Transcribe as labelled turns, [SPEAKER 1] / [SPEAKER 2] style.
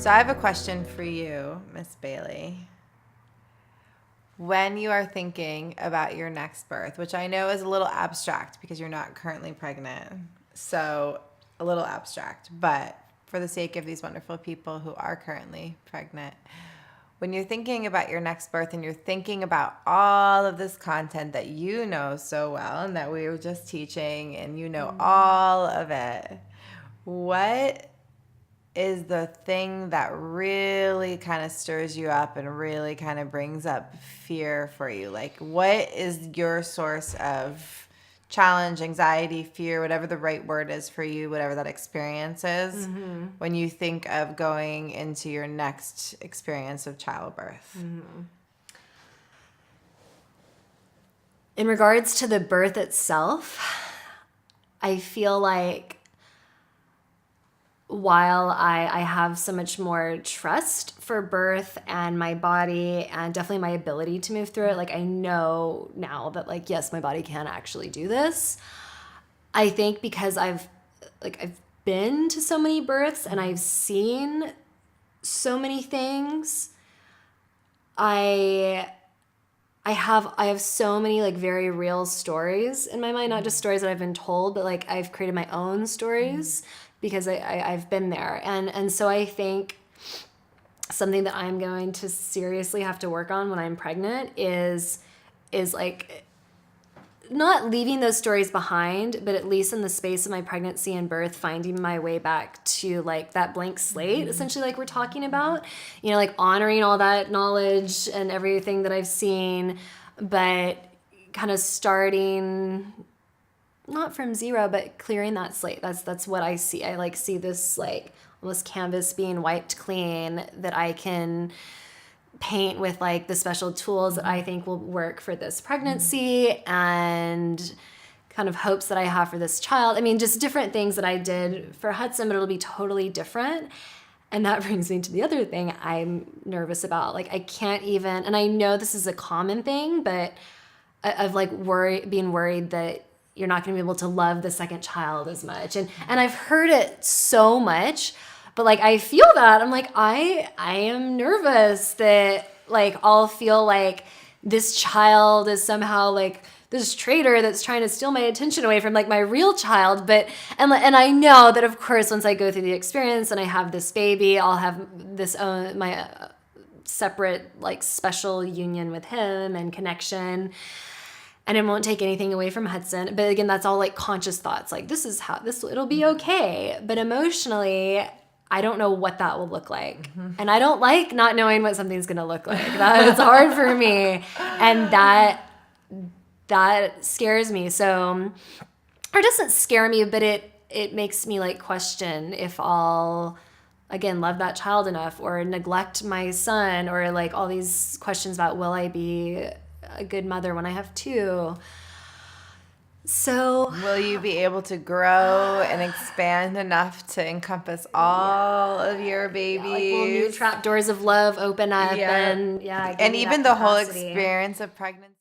[SPEAKER 1] So I have a question for you, Miss Bailey. When you are thinking about your next birth, which I know is a little abstract because you're not currently pregnant, so a little abstract, but for the sake of these wonderful people who are currently pregnant, when you're thinking about your next birth and you're thinking about all of this content that you know so well and that we were just teaching and you know all of it, what is the thing that really kind of stirs you up and really kind of brings up fear for you? Like, what is your source of challenge, anxiety, fear, whatever the right word is for you, whatever that experience is, when you think of going into your next experience of childbirth?
[SPEAKER 2] In regards to the birth itself, I feel like while I have so much more trust for birth and my body and definitely my ability to move through it, like I know now that like, yes, my body can actually do this. I think because I've been to so many births and I've seen so many things, I have so many like very real stories in my mind, not just stories that I've been told, but like I've created my own stories because I've been there. And so I think something that I'm going to seriously have to work on when I'm pregnant is like not leaving those stories behind, but at least in the space of my pregnancy and birth, finding my way back to like that blank slate, essentially, like we're talking about, you know, like honoring all that knowledge and everything that I've seen, but kind of starting not from zero, but clearing that slate. That's what I see. I like see this like almost canvas being wiped clean that I can paint with like the special tools that I think will work for this pregnancy and kind of hopes that I have for this child. I mean, just different things that I did for Hudson, but it'll be totally different. And that brings me to the other thing I'm nervous about. Like I can't even, and I know this is a common thing, but of like being worried that you're not going to be able to love the second child as much. And I've heard it so much, but like I feel that I'm like I am nervous that like I'll feel like this child is somehow like this traitor that's trying to steal my attention away from like my real child. But and I know that of course once I go through the experience and I have this baby, I'll have this own my separate like special union with him and connection. And it won't take anything away from Hudson. But again, that's all like conscious thoughts. Like this is how it'll be okay. But emotionally, I don't know what that will look like. And I don't like not knowing what something's going to look like. It's hard for me. And that scares me. So, or it doesn't scare me, but it makes me like question if I'll, again, love that child enough or neglect my son or like all these questions about will I be a good mother when I have two. So
[SPEAKER 1] will you be able to grow and expand enough to encompass all of your babies?
[SPEAKER 2] Yeah, like will new trap doors of love open up and
[SPEAKER 1] and even the whole experience of pregnancy.